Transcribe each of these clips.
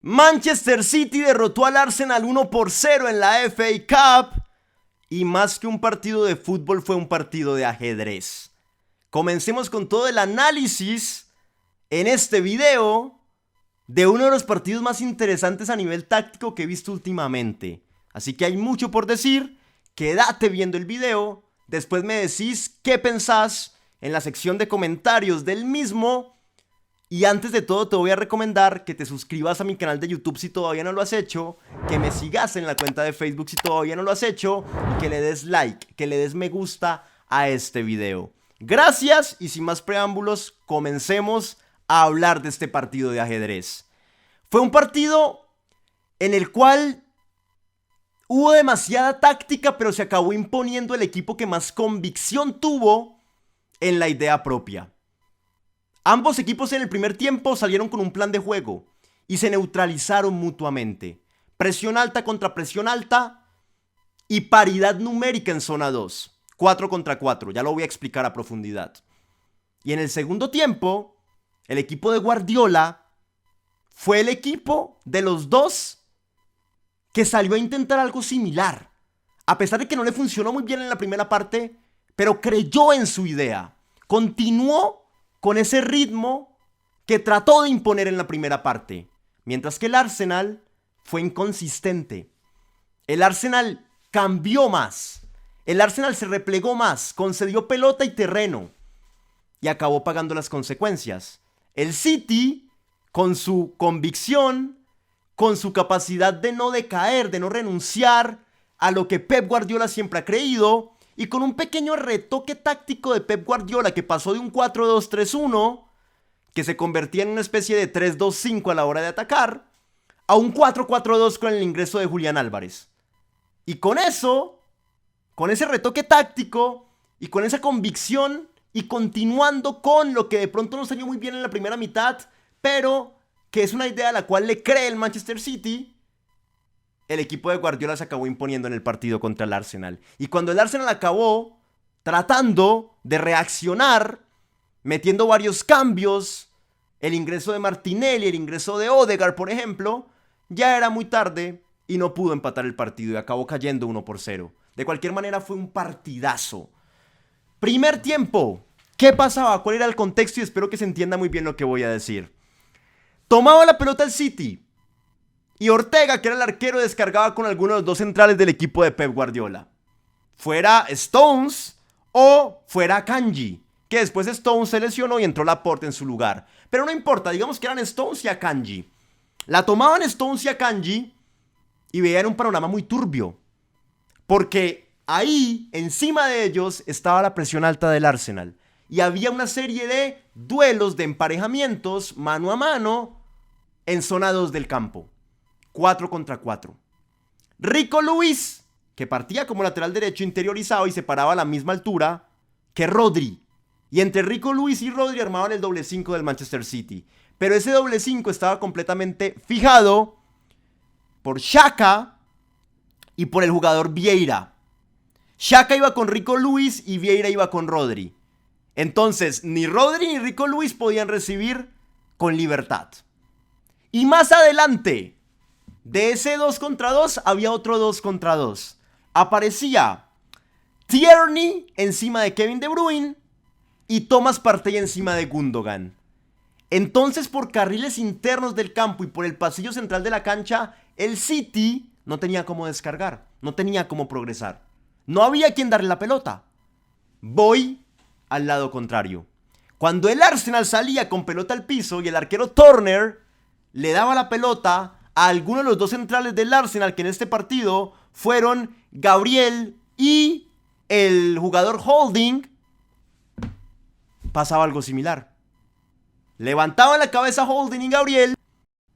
Manchester City derrotó al Arsenal 1-0 en la FA Cup. Y más que un partido de fútbol, fue un partido de ajedrez. Comencemos con todo el análisis en este video de uno de los partidos más interesantes a nivel táctico que he visto últimamente. Así que hay mucho por decir. Quédate viendo el video. Después me decís qué pensás en la sección de comentarios del mismo. Y antes de todo te voy a recomendar que te suscribas a mi canal de YouTube si todavía no lo has hecho, que me sigas en la cuenta de Facebook si todavía no lo has hecho y que le des like, que le des me gusta a este video. Gracias y sin más preámbulos, comencemos a hablar de este partido de ajedrez. Fue un partido en el cual hubo demasiada táctica, pero se acabó imponiendo el equipo que más convicción tuvo en la idea propia. Ambos equipos en el primer tiempo salieron con un plan de juego y se neutralizaron mutuamente. Presión alta contra presión alta y paridad numérica en zona 2. 4 contra 4, ya lo voy a explicar a profundidad. Y en el segundo tiempo, el equipo de Guardiola fue el equipo de los dos que salió a intentar algo similar. A pesar de que no le funcionó muy bien en la primera parte, pero creyó en su idea. Continuó con ese ritmo que trató de imponer en la primera parte. Mientras que el Arsenal fue inconsistente. El Arsenal cambió más. El Arsenal se replegó más, concedió pelota y terreno. Y acabó pagando las consecuencias. El City, con su convicción, con su capacidad de no decaer, de no renunciar a lo que Pep Guardiola siempre ha creído, y con un pequeño retoque táctico de Pep Guardiola que pasó de un 4-2-3-1, que se convertía en una especie de 3-2-5 a la hora de atacar, a un 4-4-2 con el ingreso de Julián Álvarez. Y con eso, con ese retoque táctico y con esa convicción y continuando con lo que de pronto no salió muy bien en la primera mitad, pero que es una idea a la cual le cree el Manchester City, el equipo de Guardiola se acabó imponiendo en el partido contra el Arsenal. Y cuando el Arsenal acabó tratando de reaccionar, metiendo varios cambios, el ingreso de Martinelli, el ingreso de Odegaard, por ejemplo, ya era muy tarde y no pudo empatar el partido y acabó cayendo 1-0. De cualquier manera fue un partidazo. Primer tiempo. ¿Qué pasaba? ¿Cuál era el contexto? Y espero que se entienda muy bien lo que voy a decir. Tomaba la pelota el City y Ortega, que era el arquero, descargaba con alguno de los dos centrales del equipo de Pep Guardiola. Fuera Stones o fuera Kanji, que después Stones se lesionó y entró Laporte en su lugar. Pero no importa, digamos que eran Stones y Akanji. La tomaban Stones y Akanji y veían un panorama muy turbio. Porque ahí, encima de ellos, estaba la presión alta del Arsenal. Y había una serie de duelos, de emparejamientos, mano a mano, en zona 2 del campo. 4 contra 4. Rico Lewis, que partía como lateral derecho interiorizado y se paraba a la misma altura que Rodri. Y entre Rico Lewis y Rodri armaban el doble 5 del Manchester City. Pero ese doble 5 estaba completamente fijado por Xhaka y por el jugador Vieira. Xhaka iba con Rico Lewis y Vieira iba con Rodri. Entonces, ni Rodri ni Rico Lewis podían recibir con libertad. Y más adelante, de ese 2 contra 2, había otro 2 contra 2. Aparecía Tierney encima de Kevin De Bruyne y Thomas Partey encima de Gundogan. Entonces, por carriles internos del campo y por el pasillo central de la cancha, el City no tenía cómo descargar, no tenía cómo progresar. No había quien darle la pelota. Voy al lado contrario. Cuando el Arsenal salía con pelota al piso y el arquero Turner le daba la pelota a alguno de los dos centrales del Arsenal, que en este partido fueron Gabriel y el jugador Holding, pasaba algo similar. Levantaban la cabeza Holding y Gabriel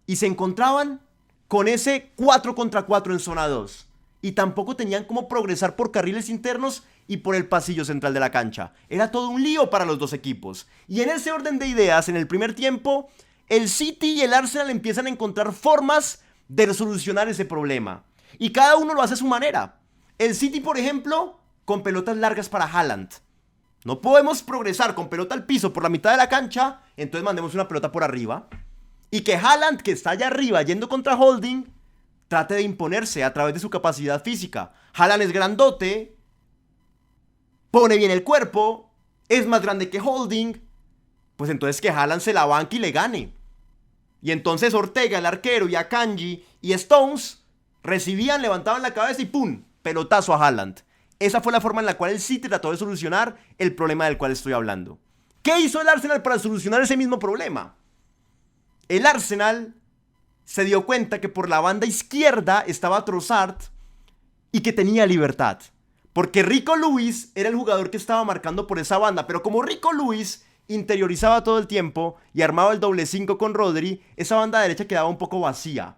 y se encontraban con ese 4 contra 4 en zona 2. Y tampoco tenían cómo progresar por carriles internos y por el pasillo central de la cancha. Era todo un lío para los dos equipos. Y en ese orden de ideas, en el primer tiempo, el City y el Arsenal empiezan a encontrar formas de solucionar ese problema. Y cada uno lo hace a su manera. El City, por ejemplo, con pelotas largas para Haaland. No podemos progresar con pelota al piso por la mitad de la cancha, entonces mandemos una pelota por arriba. Y que Haaland, que está allá arriba yendo contra Holding, trate de imponerse a través de su capacidad física. Haaland es grandote, pone bien el cuerpo, es más grande que Holding, pues entonces que Haaland se la banque y le gane. Y entonces Ortega, el arquero, y Akanji y Stones recibían, levantaban la cabeza y ¡pum! Pelotazo a Haaland. Esa fue la forma en la cual el City trató de solucionar el problema del cual estoy hablando. ¿Qué hizo el Arsenal para solucionar ese mismo problema? El Arsenal se dio cuenta que por la banda izquierda estaba Trossard y que tenía libertad. Porque Rico Lewis era el jugador que estaba marcando por esa banda. Pero como Rico Lewis interiorizaba todo el tiempo y armaba el doble 5 con Rodri, esa banda derecha quedaba un poco vacía.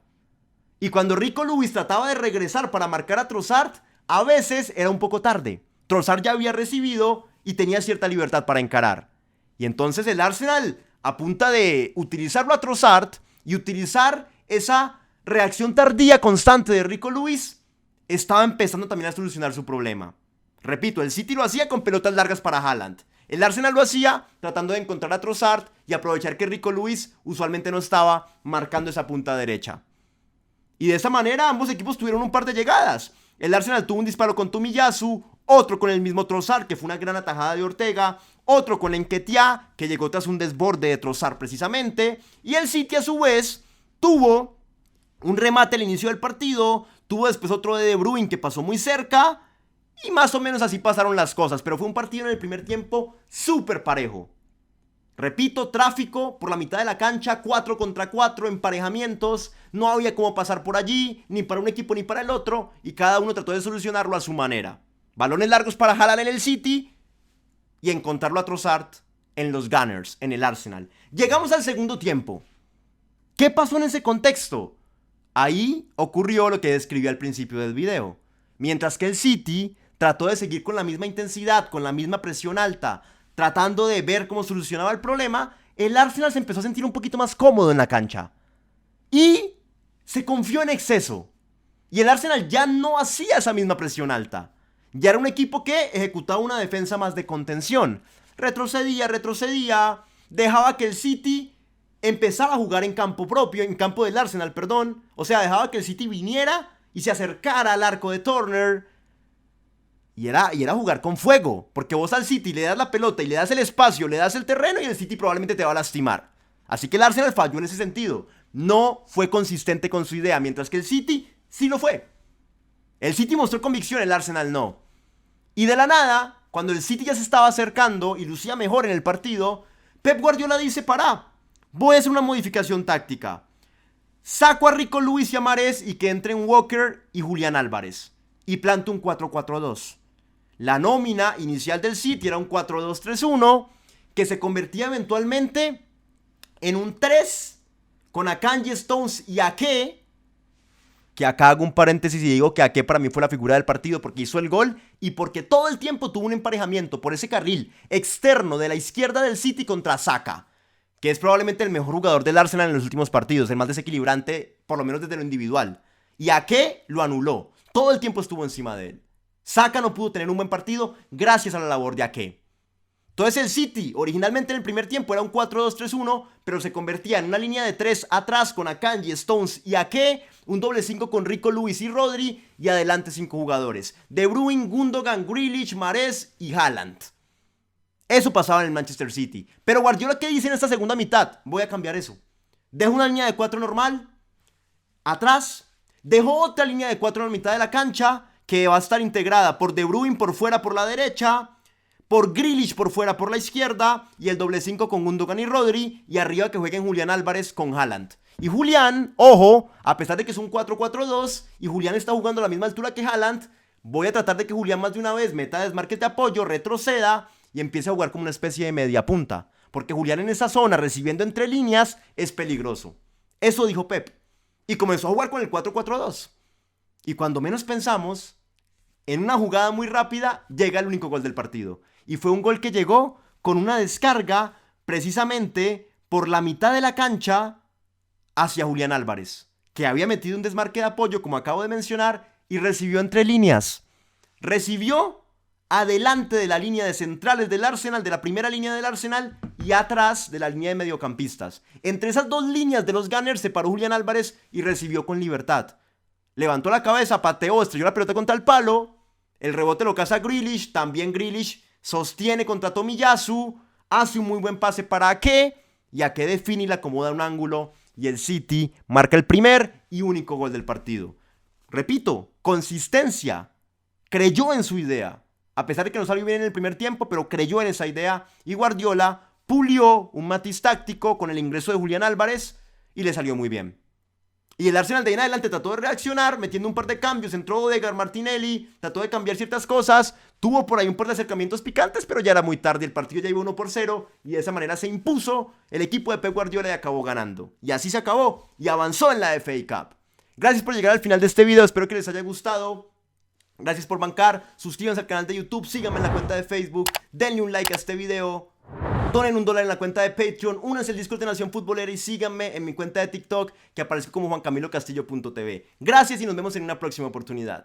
Y cuando Rico Lewis trataba de regresar para marcar a Trossard, a veces era un poco tarde. Trossard ya había recibido y tenía cierta libertad para encarar. Y entonces el Arsenal, a punta de utilizarlo a Trossard y utilizar esa reacción tardía constante de Rico Lewis, estaba empezando también a solucionar su problema. Repito, el City lo hacía con pelotas largas para Haaland. El Arsenal lo hacía tratando de encontrar a Trossard y aprovechar que Rico Lewis usualmente no estaba marcando esa punta derecha. Y de esa manera ambos equipos tuvieron un par de llegadas. El Arsenal tuvo un disparo con Tomiyasu, otro con el mismo Trossard, que fue una gran atajada de Ortega, otro con Nketiah, que llegó tras un desborde de Trossard precisamente, y el City a su vez tuvo un remate al inicio del partido, tuvo después otro de Bruyne que pasó muy cerca, y más o menos así pasaron las cosas, pero fue un partido en el primer tiempo súper parejo. Repito, tráfico por la mitad de la cancha, 4 contra 4, emparejamientos, no había cómo pasar por allí, ni para un equipo ni para el otro, y cada uno trató de solucionarlo a su manera. Balones largos para Haaland en el City y encontrarlo a Trossard en los Gunners, en el Arsenal. Llegamos al segundo tiempo. ¿Qué pasó en ese contexto? Ahí ocurrió lo que describí al principio del video. Mientras que el City trató de seguir con la misma intensidad, con la misma presión alta, tratando de ver cómo solucionaba el problema, el Arsenal se empezó a sentir un poquito más cómodo en la cancha. Y se confió en exceso. Y el Arsenal ya no hacía esa misma presión alta. Ya era un equipo que ejecutaba una defensa más de contención. Retrocedía, dejaba que el City empezara a jugar en campo propio, en campo del Arsenal, perdón. O sea, dejaba que el City viniera y se acercara al arco de Turner. Y era jugar con fuego, porque vos al City le das la pelota y le das el espacio, le das el terreno y el City probablemente te va a lastimar. Así que el Arsenal falló en ese sentido. No fue consistente con su idea, mientras que el City sí lo fue. El City mostró convicción, el Arsenal no. Y de la nada, cuando el City ya se estaba acercando y lucía mejor en el partido, Pep Guardiola dice, pará, voy a hacer una modificación táctica. Saco a Rico Lewis y a Mahrez y que entren Walker y Julián Álvarez. Y planto un 4-4-2. La nómina inicial del City era un 4-2-3-1 que se convertía eventualmente en un 3 con Akanji, Stones y Ake. Que acá hago un paréntesis y digo que Ake para mí fue la figura del partido porque hizo el gol y porque todo el tiempo tuvo un emparejamiento por ese carril externo de la izquierda del City contra Saka, que es probablemente el mejor jugador del Arsenal en los últimos partidos, el más desequilibrante, por lo menos desde lo individual. Y Ake lo anuló, todo el tiempo estuvo encima de él. Saka no pudo tener un buen partido gracias a la labor de Ake. Entonces el City, originalmente en el primer tiempo era un 4-2-3-1, pero se convertía en una línea de 3 atrás con Akanji, Stones y Ake, un doble 5 con Rico Lewis y Rodri, y adelante 5 jugadores. De Bruyne, Gundogan, Grealish, Mahrez y Haaland. Eso pasaba en el Manchester City. Pero Guardiola, ¿qué dice en esta segunda mitad? Voy a cambiar eso. Dejo una línea de 4 normal, atrás, dejo otra línea de 4 en la mitad de la cancha, que va a estar integrada por De Bruyne por fuera por la derecha, por Grealish por fuera por la izquierda, y el doble 5 con Gundogan y Rodri, y arriba que jueguen Julián Álvarez con Haaland. Y Julián, ojo, a pesar de que es un 4-4-2, y Julián está jugando a la misma altura que Haaland, voy a tratar de que Julián más de una vez meta desmarques de apoyo, retroceda, y empiece a jugar como una especie de media punta. Porque Julián en esa zona, recibiendo entre líneas, es peligroso. Eso dijo Pep. Y comenzó a jugar con el 4-4-2. Y cuando menos pensamos, en una jugada muy rápida, llega el único gol del partido. Y fue un gol que llegó con una descarga precisamente por la mitad de la cancha hacia Julián Álvarez, que había metido un desmarque de apoyo, como acabo de mencionar, y recibió entre líneas. Recibió adelante de la línea de centrales del Arsenal, de la primera línea del Arsenal, y atrás de la línea de mediocampistas. Entre esas dos líneas de los Gunners se paró Julián Álvarez y recibió con libertad. Levantó la cabeza, pateó, estrelló la pelota contra el palo. El rebote lo caza Grealish. También Grealish sostiene contra Tomiyasu. Hace un muy buen pase para Ake. Y Ake define y le acomoda un ángulo. Y el City marca el primer y único gol del partido. Repito, consistencia. Creyó en su idea. A pesar de que no salió bien en el primer tiempo, pero creyó en esa idea. Y Guardiola pulió un matiz táctico con el ingreso de Julián Álvarez. Y le salió muy bien. Y el Arsenal de ahí en adelante trató de reaccionar, metiendo un par de cambios. Entró Odegaard, Martinelli, trató de cambiar ciertas cosas. Tuvo por ahí un par de acercamientos picantes, pero ya era muy tarde. El partido ya iba 1-0 y de esa manera se impuso el equipo de Pep Guardiola y acabó ganando. Y así se acabó y avanzó en la FA Cup. Gracias por llegar al final de este video, espero que les haya gustado. Gracias por bancar, suscríbanse al canal de YouTube, síganme en la cuenta de Facebook, denle un like a este video. Donen $1 en la cuenta de Patreon, únanse al Discord de Nación Futbolera y síganme en mi cuenta de TikTok que aparece como juancamilocastillo.tv. Gracias y nos vemos en una próxima oportunidad.